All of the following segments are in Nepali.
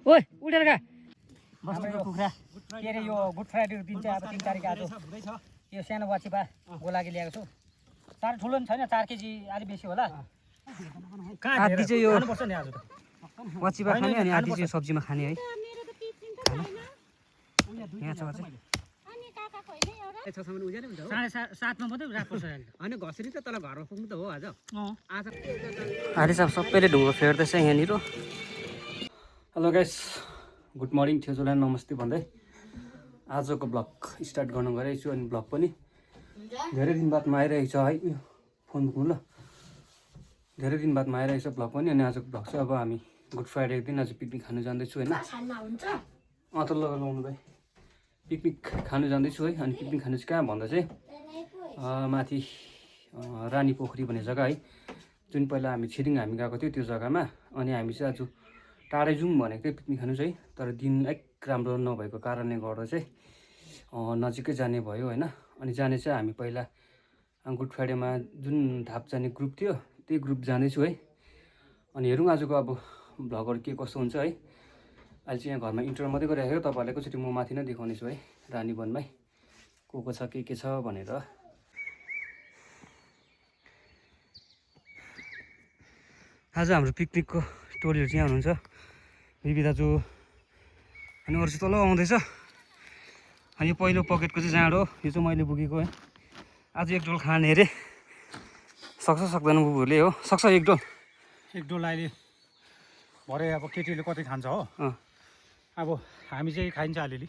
ओइ उठेर गा बस्तीको कुखुरा के अरे यो गुड फ्राइडेको दिन चाहिँ अब 3 तारिक आज यो सानो वाचिपा गोलागी ल्याएको छु साह्रै ठुलो नि छैन 4 केजी अलि बेसी होला आधी चाहिँ यो खानुपर्छ नि आज वाचिपा खाने अनि आधी चाहिँ सब्जीमा खाने है यहाँ छ चाहिँ 7:30मा मात्रै राख्नुपर्छ होइन घसरी त तल घरमा पुग्नु त हो आज अहिले चाहिँ सबैले ढुङ्गो फेर्दैछ यहाँनिर हेलो गाइस गुड मर्निङ थ्योजोलाई नमस्ते भन्दै आजको ब्लग स्टार्ट गर्न गइरहेको छु अनि ब्लग पनि धेरै दिन बादमा आइरहेको छ है उयो फोन बोक्नु ल धेरै दिन बादमा आइरहेको छ ब्लग पनि अनि आजको ब्लग चाहिँ अब हामी गुड फ्राइडेको दिन आज पिकनिक खानु जाँदैछु होइन त लगाउनु भाइ पिकनिक खानु जाँदैछु है अनि पिकनिक खानु चाहिँ कहाँ भन्दा चाहिँ माथि रानी पोखरी भन्ने जग्गा है जुन पहिला हामी छिरिङ हामी गएको थियो त्यो जग्गामा अनि हामी चाहिँ आज टाढै जाउँ भनेको थिएँ पिकनिक खानु चाहिँ तर दिन अलिक राम्रो नभएको कारणले गर्दा चाहिँ नजिकै जाने भयो होइन अनि जाने चाहिँ हामी पहिला गुड फ्राइडेमा जुन धाप जाने ग्रुप थियो त्यही ग्रुप जाँदैछु है अनि हेरौँ आजको अब भ्लगहरू के कस्तो हुन्छ है अहिले चाहिँ यहाँ घरमा इन्टर मात्रै गरिराखेको तपाईँहरूलाई कसरी म माथि नै देखाउनेछु है रानीवनमै को छ के छ भनेर आज हाम्रो पिकनिकको टोलीहरू चाहिँ हुनुहुन्छ बिबी दाजु अनि अरू चाहिँ तल आउँदैछ अनि यो पहिलो पकेटको चाहिँ जाँड हो यो चाहिँ मैले बोकेको है आज एक डोल खाने अरे सक्छ सक्दैन बुबुहरूले हो सक्छ एक डोल अहिले भरे अब केटीले कति खान्छ हो अब हामी चाहिँ खाइन्छ अलिअलि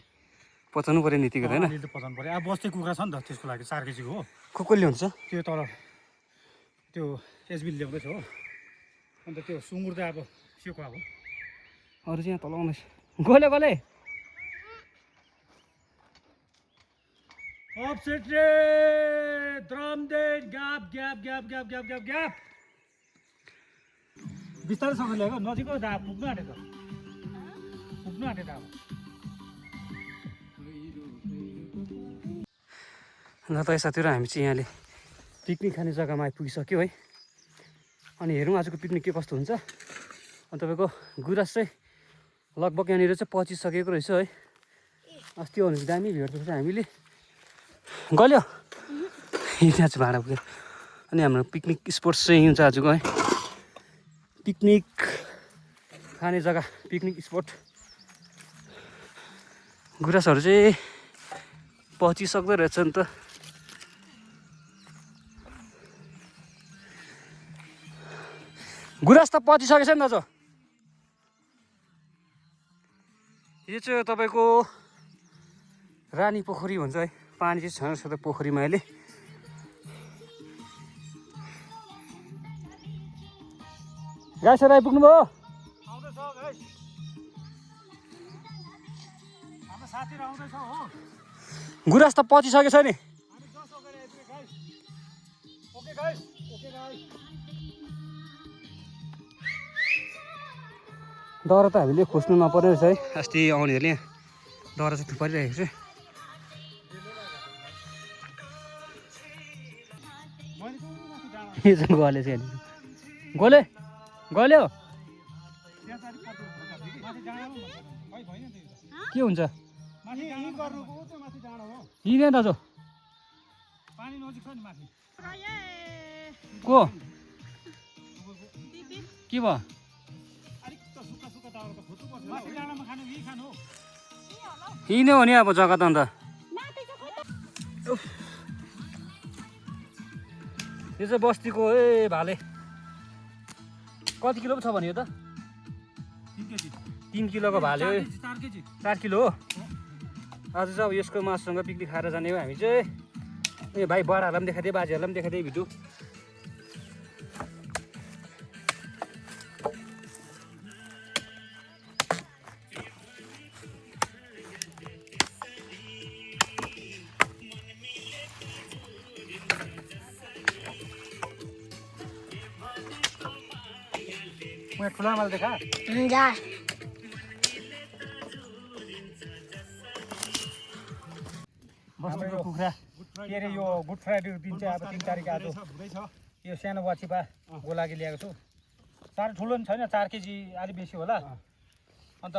पचाउनु पऱ्यो नीति गर्दैन अलिअलि पचाउनु पऱ्यो अब बस्ती कुखुरा छ नि त त्यसको लागि 4 केजीको हो कसले हुन्छ त्यो तल त्यो एसबिल ल्याउँदैछ हो अन्त त्यो सुँगुर त अब सिको अब अरू चाहिँ यहाँ तल आउँदैछ गले अपसेट रे द्रम दे ग्याप बिस्तारैसँग ल्याएको नजिकको दा पुग्नु आँटेको ल त साथीहरू हामी चाहिँ यहाँले पिकनिक खाने जग्गामा आइपुगिसक्यो है अनि हेरौँ आजको पिकनिक के कस्तो हुन्छ अनि तपाईँको गुराँस चाहिँ लगभग यहाँनिर चाहिँ पचिसकेको रहेछ है अस्ति आउनु दामी भेट्दो रहेछ हामीले गल्यो यहाँ चाहिँ भाडा पुग्यो अनि हाम्रो पिकनिक स्पोट्स चाहिँ हुन्छ आजको है पिकनिक खाने जग्गा पिकनिक स्पोट गुराँसहरू चाहिँ पचिसक्दो रहेछ नि त गुराँस त पचिसकेछ नि दाजु यो चाहिँ तपाईँको रानी पोखरी भन्छ है पानी चाहिँ छैन त पोखरीमा अहिले गाईसहरू आइपुग्नु भयो गुराँस त पचिसकेछ नि दौरा त हामीले खोज्नु नपर्ने रहेछ है अस्ति आउनेहरूले यहाँ दौरा चाहिँ थुपारिरहेको छ यो चाहिँ गले चाहिँ गल्यो के हुन्छ यहीँ दाजु को के भयो यही नै हो नि अब जग्गा त अन्त यो चाहिँ बस्तीको ए भाले कति किलो पो छ भने यो त 3 किलोको भाले हो 4 किलो हो आज चाहिँ अब यसको मासुसँग पिकनिक खाएर जाने हो हामी चाहिँ ए भाइ बडाहरूलाई पनि देखाइदिएँ बाजेहरूलाई पनि देखाइदिएँ भिडियो मैं खुला माल देखा जा बस्तीको कुखुरा के अरे यो गुड फ्राइडेको दिन चाहिँ अब 3 तारिक आज यो सानो वाचिपा गोलागी ल्याएको छु साह्रै ठुलो पनि छैन 4 केजी अलि बेसी होला अन्त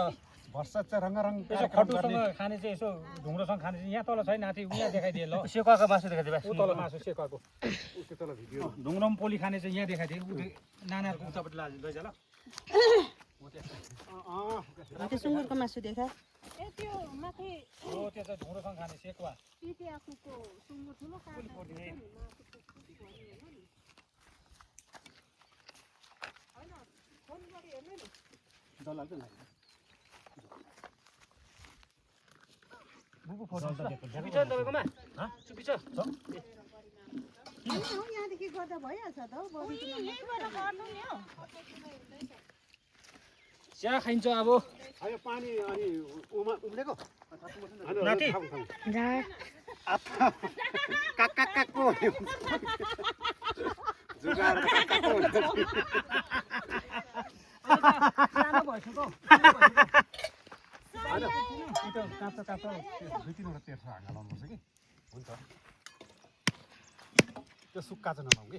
वर्षा चाहिँ रङ्गारङ यसो खटुसँग खाने चाहिँ यसो ढुङ्ग्रोसँग खाने चाहिँ यहाँ तल छैन नाति उहाँ देखाइदिए ल सेकुवाको मासु देखाइदिए ऊ तल मासु सेकुवाको तल भिडियो ढुङ्ग्रोमा पोली खाने चाहिँ यहाँ देखाइदिए ऊ नानाहरूको उतापट्टि लैजा ल त्यो सुँगुरको मासु देखा हो त्यो चाहिँ ढुङ्ग्रोसँग खाने सेकुवा बुबु फोटो चुपी छ तपाईकोमा चुपी छ यहाँदेखि गर्दा भइहाल्छ त हौ चिया खाइन्छ अब आयो पानी अनि उम्लेको नाति काको जुगाड काको सानो भइसक्यो त्यो काप्चा 2-3 तेर्छ हाँगा लाउनुपर्छ कि हुन्छ त्यो सुक्का चाहिँ नलाउँ कि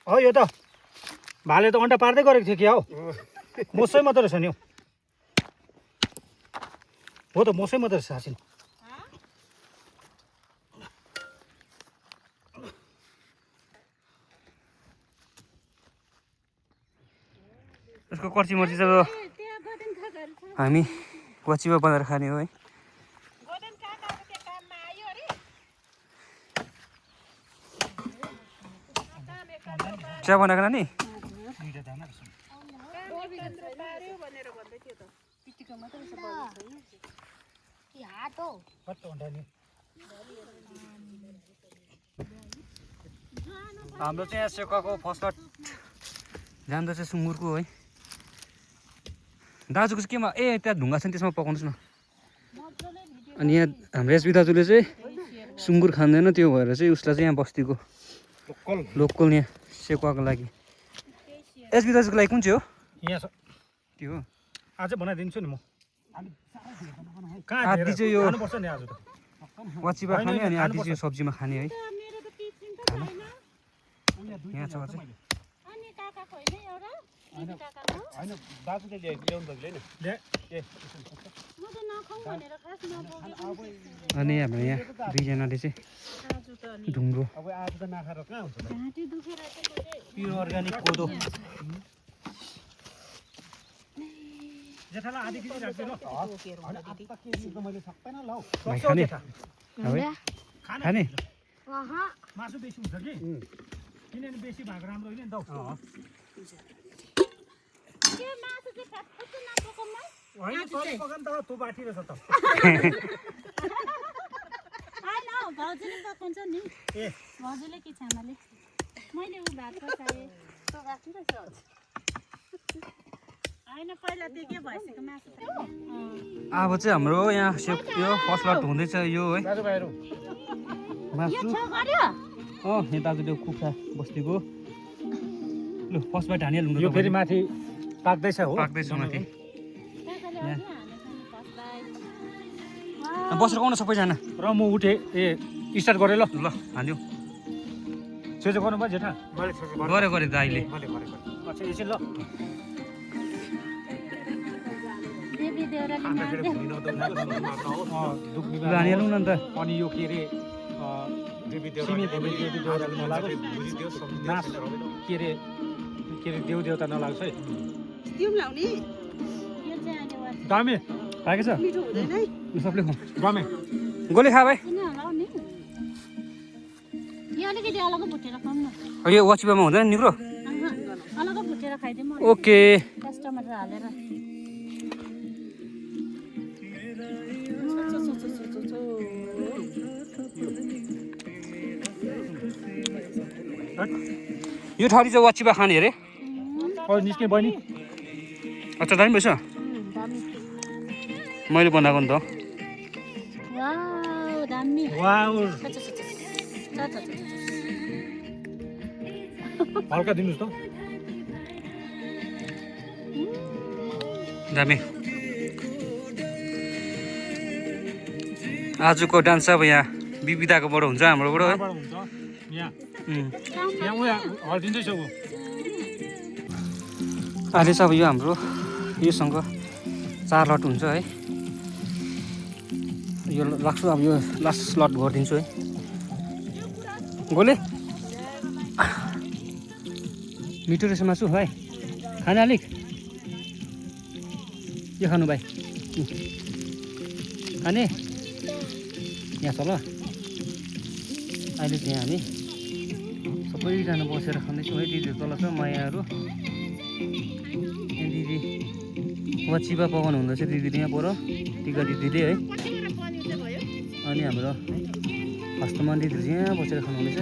हो यो त भाले त अन्डा पार्दै गरेको थियो क्या हौ मोसै मात्रै रहेछ नि हो त मोसै मात्रै रहेछ साँच्ची यसको कर्ची मर्ची चाहिँ अब हामी कचिमा बनाएर खाने हो है चिया बनाएको नानी हाम्रो चाहिँ यहाँ सेकाको फर्स्ट लट जाँदा चाहिँ सुँगुरको है दाजुको चाहिँ केमा त्यहाँ ढुङ्गा छ नि त्यसमा पकाउनुहोस् न अनि यहाँ हाम्रो एसबी दाजुले चाहिँ सुँगुर खाँदैन त्यो भएर चाहिँ उसलाई चाहिँ यहाँ बस्तीको लोकल यहाँ सेकुवाको लागि एसबी दाजुको लागि कुन चाहिँ हो यहाँ छ त्यो हो आज बनाइदिन्छु नि म आधी चाहिँ यो पर्छ नि आज त वाचिपा खाने अनि आधी चाहिँ सब्जीमा खाने है यहाँ छ चाहिँ होइन दाजुले ल्याउनु त ल्याएन अनि हाम्रो यहाँ दुईजनाले चाहिँ ढुङ्ग्रो अब आज त नखाएर कहाँ हुन्छ प्योर अर्ग्यानिक कोदो जेठालाई आधी केजी राख्दै ल मैले सक्दैन ल भाइ खाने खाने मासु बेसी हुन्छ कि किनभने बेसी भएको राम्रो होइन नि त होइन तँले पकाउनु त तँ बाठी रहेछ त भाउजूले पकाउँछ नि ए भाउजूले कि छामाले मैले उ भात पकाएँ तँ बाठी रहेछ होइन पहिला त्यो के भइसक्यो मासु अब चाहिँ हाम्रो यहाँ सेप यो फर्स्ट लट हुँदैछ यो है दाजुभाइहरू मासु यहाँ दाजुले कुखुरा बस्तीको लु फर्स्ट बाइट हानिहाल्नु यो फेरि माथि पाक्दैछ हो पाक्दैछ माथि बसेर आउन सबैजना र म उठेँ स्टार्ट गरेँ ल ल हान्यो छेउछेउ गर्नुभयो जेठा गरे दाइले अच्छा एकछिन ल हानिहाल्नु न अन्त अनि यो के अरे के अरे देउ देउता नलाग्छ है दामी पाकेको छ मिठो हुँदैन है लु सबले खाऊ दामी गोले खा भाइ यो अलिकति अलग भुटेर खाउँ न यो वाचिपामा हुँदैन निग्रो अलग भुटेर खाइदिउँ म ओके टमाटर हालेर यो ठाउँ चाहिँ वाचिपा खाने अरे निस्के बहिनी अच्छा दामी भएछ मैले बनाएको नि त वाउ दामी हल्का दिनुहोस् त दामी आजको डान्स अब यहाँ विविधाकोबाट हुन्छ हाम्रोबाट है यहाँबाट हुन्छ यहाँ उहाँ हल्दिँदैछ ऊ अहिले चाहिँ अब यो हाम्रो योसँग 4 लट हुन्छ है यो राख्छु अब यो लास्ट स्लट गरिदिन्छु है गोले मिठो रहेछ मासु भाइ खाना अलिक के खानु भाइ खाने यहाँ छ ल अहिले चाहिँ हामी सबैजना बसेर खाँदैछौँ है दिदी तल छ मायाहरू यहाँ दिदी वाचिपा पकाउनु हुँदैछ दिदीले यहाँ पर टिका दिदीले है अनि हाम्रो हस्तमान दिदीहरू चाहिँ यहाँ बसेर खानुहुँदैछ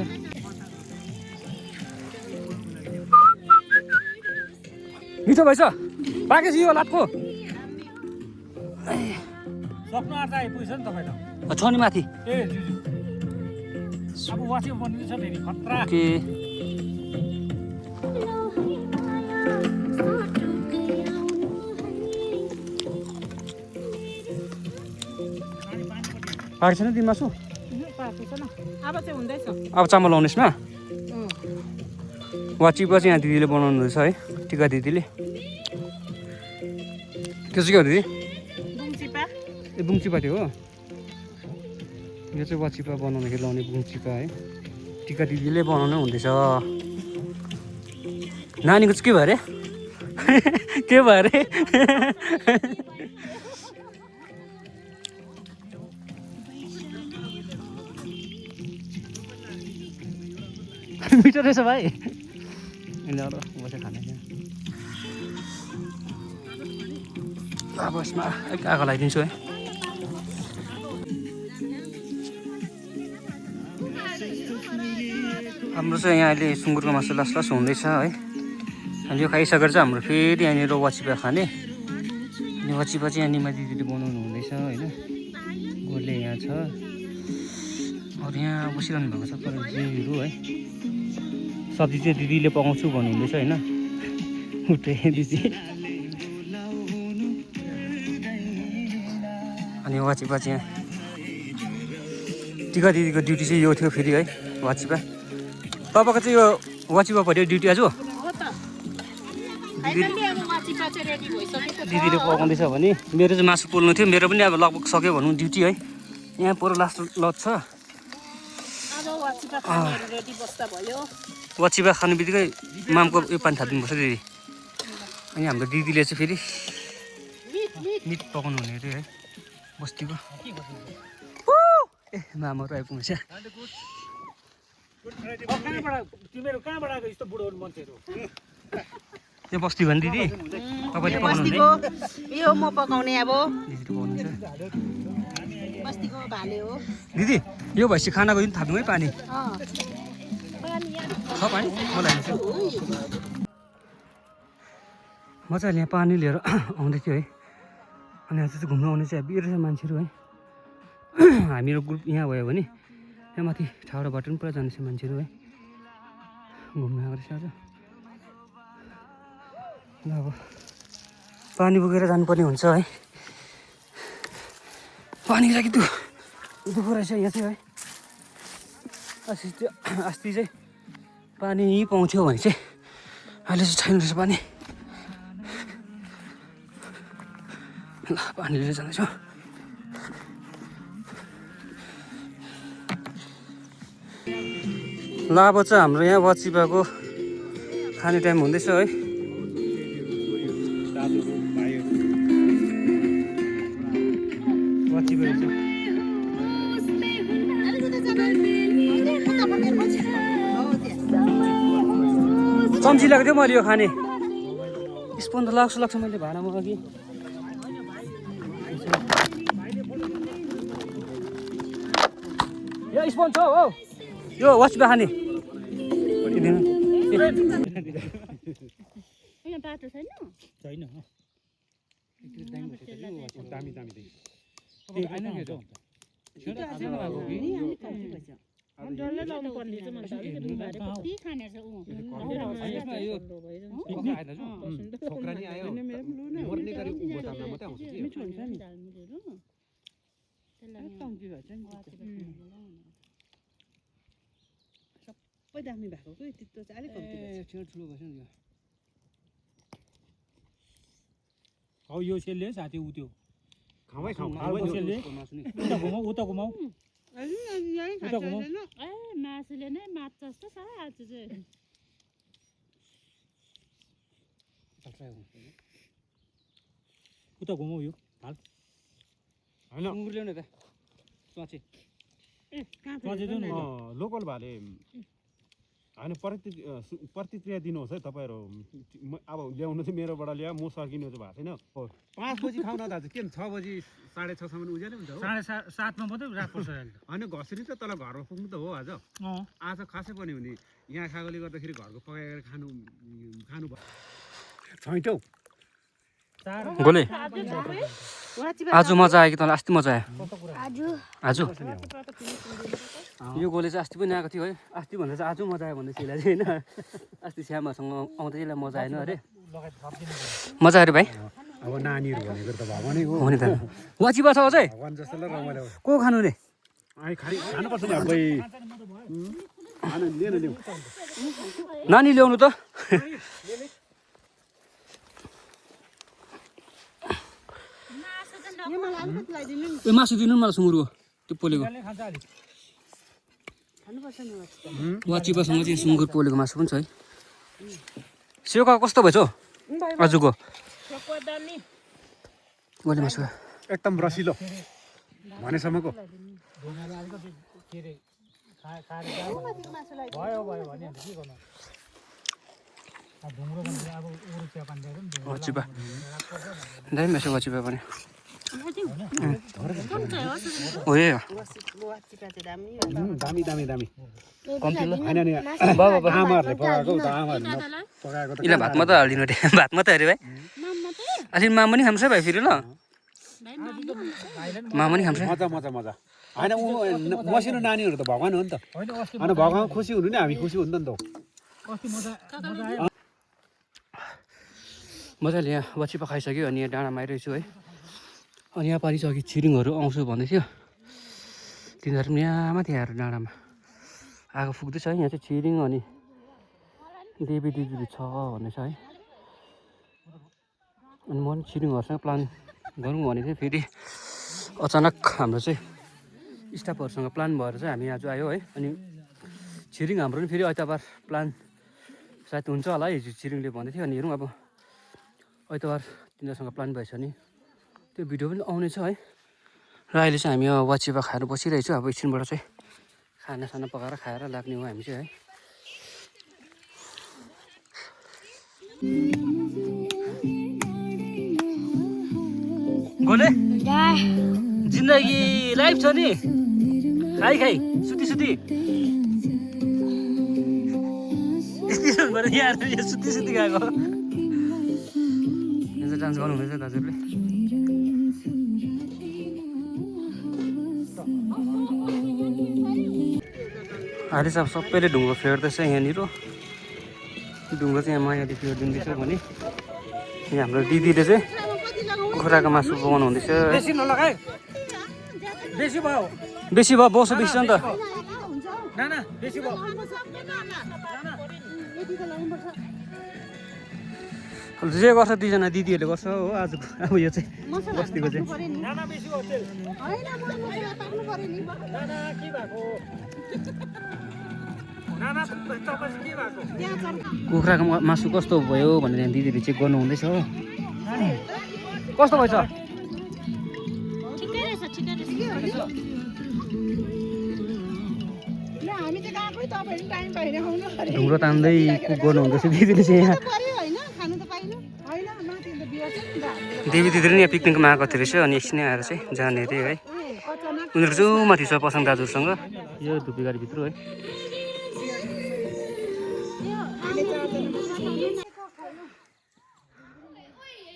मिठो भएछ पाकेपछि यो लाटको सक्नु आँट्दा आइपुग्छ नि तपाईँ छ नि माथि ए अब वाचिपा बनिँदैछ फेरि खतरा के पाकेको छैन तिमी मासु अब चामल लाउनु यसमा वाचिपा चाहिँ यहाँ दिदीले बनाउनु हुँदैछ है टिका दिदीले त्यो चाहिँ के हो दिदी ए बुङचिपा त्यो हो यो चाहिँ वाचिपा बनाउदाखेरि लाउने बुङचिपा है टिका दिदीले बनाउनु हुँदैछ नानीको चाहिँ के भयो अरे के भयो अरे मिठो रहेछ भाइ यिनीहरू बसेर खाने अब यसमा आगो लगाइदिन्छु है हाम्रो चाहिँ यहाँ अहिले सुँगुरको मासु लास हुँदैछ है अनि यो खाइसकेर चाहिँ हाम्रो फेरि यहाँनिर वाचिपा खाने अनि वाचिपा चाहिँ यहाँ निमा दिदीले बनाउनु हुँदैछ होइन गोले यहाँ छ अरू यहाँ बसिरहनु भएको छ पर जेहरू है सब्जी चाहिँ दिदीले पकाउँछु भन्नुहुँदैछ होइन उठे दिदी अनि वाचिपा चाहिँ टिका दिदीको ड्युटी चाहिँ यो थियो फेरि है वाचिपा तपाईँको चाहिँ यो वाचिपा पऱ्यो ड्युटी आज दिदीले पकाउँदैछ भने मेरो चाहिँ मासु पोल्नु थियो मेरो पनि अब लगभग सक्यो भनौँ ड्युटी है यहाँ पर लास्ट लज छ वाचिपा खानु बित्तिकै मामको यो पानी थापिदिनुपर्छ दिदी अनि हाम्रो दिदीले चाहिँ फेरि मिट पकाउनु हुने अरे है बस्तीको ए मामाहरू आइपुग्छ तिमीहरू कहाँबाट आएको यस्तो बुढोहरू मान्छेहरू यो बस्ती भने दिदी तपाईँले पकाउनु यो म पकाउने अब दिदीले पकाउनुहुन्छ बस्तीको भाले हो दिदी यो भएपछि खानाको दिन थाप्नु है पानी छ पानी मलाई मजाले यहाँ पानी लिएर आउँदै थियो है अनि आज चाहिँ घुम्न आउने चाहिँ बिर रहेछ मान्छेहरू है हामीहरू ग्रुप यहाँ भयो भने यहाँ माथि ठाउँबाट पनि पुरा जानेछ मान्छेहरू है घुम्न आएको रहेछ आज ल अब पानी बोकेर जानुपर्ने हुन्छ है पानीको लागि दुःख रहेछ यहाँ चाहिँ है अस्ति चाहिँ पानी पाउँथ्यो भने चाहिँ अहिले चाहिँ छैन रहेछ पानी ल पानी लिएर जाँदैछ ल अब चाहिँ हाम्रो यहाँ वाचिपाको खाने टाइम हुँदैछ है वाचिपा चम्ची लाग्थ्यो मैले यो खाने स्पुन त लाग्छ मैले भाँडामा अघि यो स्पुन छ हौ यो वाचिपा खाने बाटो छैन छैन दामी डल्लै लाउनु पर्ने कति खाने छ छोकरा नि आयो मर्ने गरी उँभो ताम्न मात्रै आउँछ कि सबै दामी भएको कि त्यो चाहिँ अलिक कम्ती रहेछ। ठुलो भएछ नि यो हौ यो सेलले साथी उ त्यो खाउँ है खाउँ हालको सेलले उता घुमाऊ उता घुमाऊ उता घुमाऊ ए मासुले नै माछ जस्तो छ आज चाहिँ उता घुमाऊ यो हाल होइन सुँगुर ल्याउनु त स्वाचे ए कहाँ स्वाचे जाउँ न लोकल भाले होइन प्रतिक्रिया दिनुहोस् है तपाईँहरू अब ल्याउनु चाहिँ मेरोबाट ल्यायो म सकिनु चाहिँ भएको छैन 5 बजी खाउँ न दाजु के 6 बजी 6:30 उज्यालो हुन्छ हो 7:30 मा मात्रै रात पर्छ अहिले होइन घसरी त तल घरमा पुग्नु त हो आज आज खासै पनि हुने यहाँ खाएकोले गर्दाखेरि घरको पकाएर खानु भयो छैटौ गोले आज मजा आयो कि तँलाई अस्ति मजा आयो आज यो गोले चाहिँ अस्ति पनि आएको थियो है अस्ति भन्दा चाहिँ आज मजा आयो भन्दैछ यसलाई चाहिँ होइन अस्ति श्यामहरूसँग आउँदा यसलाई मजा आएन अरे मजा आयो भाइ अब नानीहरू भनेको त भगवानै हो हो नि त वाचिपा छ अझै भगवान जस्तोलाई रमाइलो को खानु रे खानुपर्छ नि अब लिनु नानी ल्याउनु त ए मासु दिनु नि मलाई सुँगुरको त्यो पोलेको वाचिपासँग चाहिँ सुँगुर पोलेको मासु पनि छ है सेउका कस्तो भएछ हौ आजको गोले मासु एकदम रसिलो भनेसम्मको भयो भयो भने के गर्नु ढुङ्ग्रो भने अब उरु चिया पानी दिएर नि वाचिपा दामी मासु वाचिपा पनि हो ए दामी दामी दामी कम्ती ल होइन नि आमाहरूले पकाएको त आमाहरूले पकाएको त यसलाई भात मात्रै हालिदिनु भात मात्रै अरे भाइ अलि माम पनि खान्छ भाइ फेरि ल माम पनि खान्छ मजा मजा मजा होइन ऊ मसिनो नानीहरू त भगवान हो नि त अनि भगवान खुसी हुनु नि हामी खुसी हुनु नि त अस्ति मजा मजाले यहाँ वाचिपा खाइसक्यो अनि यहाँ डाँडामा आइरहेछु है अनि यहाँ पारि चाहिँ अघि छिरिङहरू आउँछु भन्दै थियो तिनीहरू पनि यहाँ माथि आएर डाँडामा आगो फुक्दैछ है यहाँ चाहिँ छिरिङ अनि देवी दिदीहरू छ भन्ने छ है अनि म पनि छिरिङहरूसँग प्लान गरौँ भने चाहिँ फेरि अचानक हाम्रो चाहिँ स्टाफहरूसँग प्लान भएर चाहिँ हामी आज आयो है अनि छिरिङ हाम्रो पनि फेरि आइतबार प्लान सायद हुन्छ होला है हिजो छिरिङले भन्दै थियो अनि हेरौँ अब आइतबार तिनीहरूसँग प्लान भएछ नि त्यो भिडियो पनि आउने छ है र अहिले चाहिँ हामी वाचिपा खाएर बसिरहेछु अब एकछिनबाट चाहिँ खानासाना पकाएर खाएर लाग्ने हो हामी चाहिँ है गोले जिन्दगी लाइफ छ नि खाइ खाइ सुती सुती यहाँ सुती सुती गएको यहाँ चाहिँ डान्स गर्नुहुँदैछ दाजुहरूले अहिले चाहिँ अब सबैले ढुङ्गो फेर्दैछ यहाँनिर ढुङ्गो चाहिँ यहाँ मायाले फेरिदिँदैछ भने यहाँ हाम्रो दिदीले चाहिँ कुखुराको मासु पकाउनु हुँदैछ बेसी नलगाए बेसी भयो बेसी भयो बसो बेसी छ नि त नाना बेसी भयो जे गर्छ दुईजना दिदीहरूले गर्छ हो आजको अब यो चाहिँ बस्तीको चाहिँ नाना बेसी भयो तेल नाना के भएको नाना तपाईँ के भएको कुखुराको मासु कस्तो भयो भनेर यहाँ दिदीले चेक गर्नु हुँदैछ हो कस्तो भएछ ढुङ्ग्रो तान्दै कुक गर्नु हुँदैछ दिदीले चाहिँ यहाँ देवी दिदी पनि यहाँ पिकनिकमा आएको थियो रहेछ अनि एकछिन आएर चाहिँ जाने अरे है उनीहरू चाहिँ माथि छ पसङ दाजुहरूसँग यो धुपीगाडीभित्र है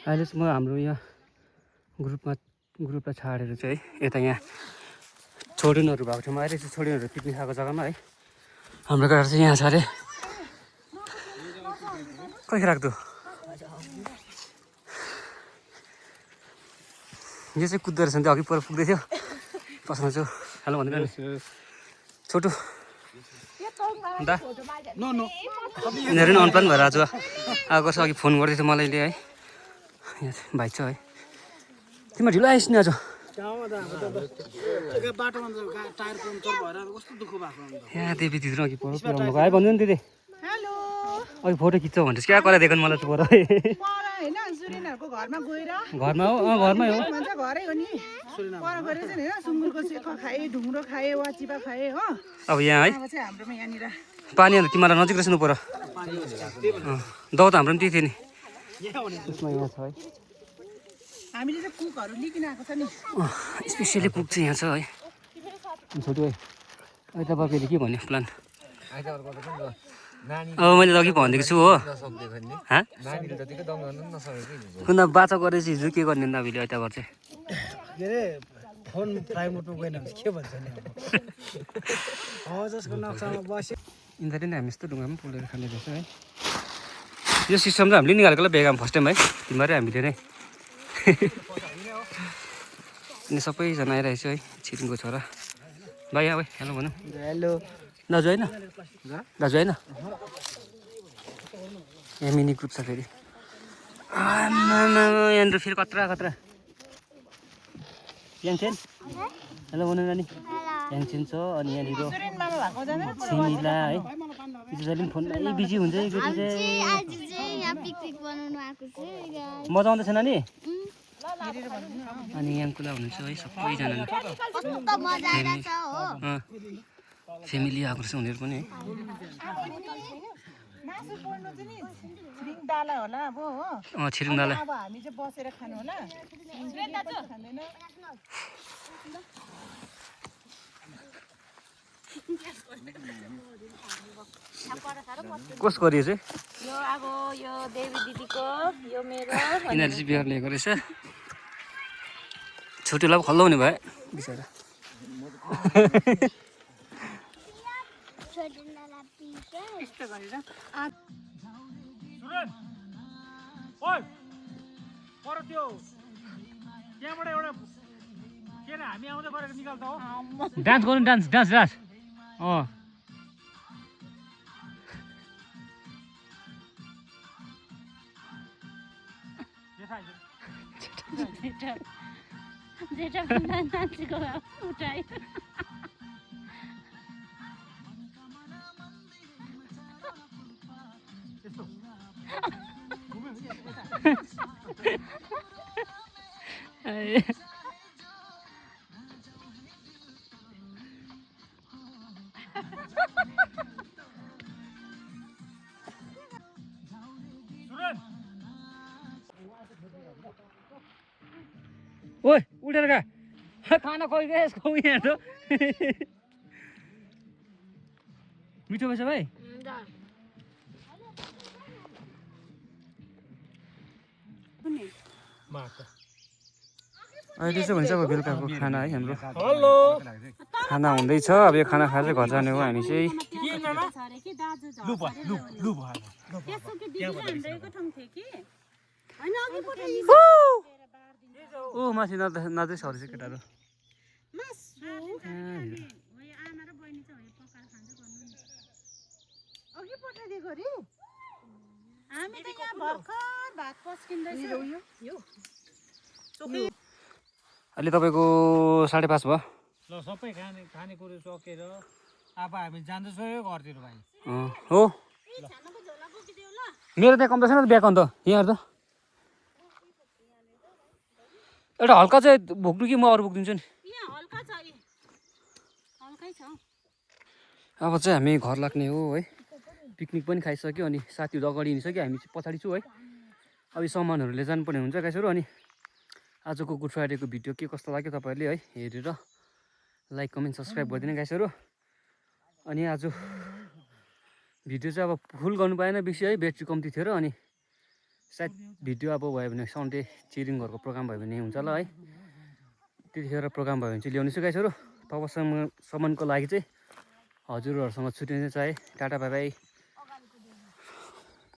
अहिले चाहिँ म हाम्रो यहाँ ग्रुपलाई छाडेर चाहिँ है यता यहाँ छोडिनहरू भएको ठाउँमा आइरहेको छु छोडिनहरू पिकनिक खाएको जग्गामा है हाम्रो घर चाहिँ यहाँ छ अरे कहिले राख्दो यो चाहिँ कुद्दो रहेछ नि त अघि पर पुग्दै थियो पस्छु हेलो भन्दैन छोटो अन्त यिनीहरू नि अनप्लान भएर आज आएको छ अघि फोन गर्दै थियो मलाई है यहाँ भाइ छ है तिम्रो ढिलो आइस् नि आज यहाँ देवीतिर अघि पुऱ्याउनुको आयो भन्नु नि दिदी अघि फोटो खिच्छौ भन्दैछ क्या कुरा दिएको मलाई चाहिँ घरमा हो घरमै हो अब यहाँ है पानी अन्त तिमीलाई नजिक रहेछ पर दौ त हाम्रो पनि त्यही थियो नि यसमा यहाँ छ है हामीले चाहिँ कुकहरू लिकिन आएको छ नि स्पेसियली कुक चाहिँ यहाँ छ है छोटो है अहिले तपाईँले के भन्यो प्लान अब मैले अघि भनिदिएको छु हो कुन बाचा गरेर चाहिँ हिजो के गर्ने नाभिले आइतबार चाहिँ के अरे फोन प्राइमोट गएन भने के भन्छ नि अब जसको नक्सामा बस्यो यिनीहरू नि हामी यस्तो ढुङ्गामा पुलेर खाने रहेछ है यो सिस्टम चाहिँ हामीले निकालेको बेगाम फर्स्ट टाइम है तिमीहरू हामीले नै अनि सबैजना आइरहेछ है छिरिङको छोरा भाइ अब हेलो भनौँ हेलो दाजु होइन दाजु होइन यहाँ मिनी ग्रुप छ फेरि यहाँनिर फेरि कत्रा कत्रा याङछेन हेलो भनौँ नानी याङछेन छ अनि यहाँनिर सिमिला है जहिले पनि फोनमै बिजी हुन्छ है केटी चाहिँ मजा आउँदैछ नानी अनि याङकुला हुनुहुन्छ है सबैजना फ्यामिली आएको रहेछ उनीहरू पनि है छिरिङ दाला हामी चाहिँ बसेर खानु होला कस गरियो चाहिँ यो अब यो देवी दिदीको यो मेरो यिनीहरू चाहिँ बिहार ल्याएको रहेछ छुट्टीलाई पनि खल्लो हुने भयो बिचरा पर त्यो त्यहाँबाट एउटा के अरे हामी आउँदै गरेको निकाल्दा हो डान्स गर्नु डान्स डान्स डान्स अँ जेठा भन्दा नाचेको उठाइ ओइ उठेर गा खाना खोइ गए यसको यहाँ त मिठो भएछ भाइ अहिले चाहिँ भन्छ अब बेलुकाको खाना है हाम्रो खाना हुँदैछ अब यो खाना खाएर चाहिँ घर जाने हो हामी चाहिँ ओ माथि नाच्दैछ अरू चाहिँ केटाहरू अहिले तपाईँको 5:30 भयो ल सबै खानेकुरो सकेर अब हामी जाँदैछौँ यो घरतिर भाइ हो मेरो त्यहाँ कम छैन त ब्याग अन्त यहाँ त एउटा हल्का चाहिँ भोग्नु कि म अरू बोकिदिन्छु नि अब चाहिँ हामी घर लाग्ने हो है पिकनिक पनि खाइसक्यो अनि साथीहरू अगाडि हिँडिसक्यो हामी चाहिँ पछाडि छु है अब सामानहरू लिएर जानुपर्ने हुन्छ गाइसहरू अनि आजको गुड फ्राइडेको भिडियो के कस्तो लाग्यो तपाईँहरूले है हेरेर लाइक कमेन्ट सब्सक्राइब गरिदिनु गाइसहरू अनि आज भिडियो चाहिँ अब फुल गर्नु पाएन बेसी है ब्याट्री कम्ती थियो र अनि सायद भिडियो अब भयो भने सन्डे चिरिङ घरको प्रोग्राम भयो भने हुन्छ होला है त्यतिखेर प्रोग्राम भयो भने चाहिँ ल्याउने छु गाइसहरू तबसम्मको लागि चाहिँ हजुरहरूसँग छुट्टिने चाहे टाटा बाई बाई।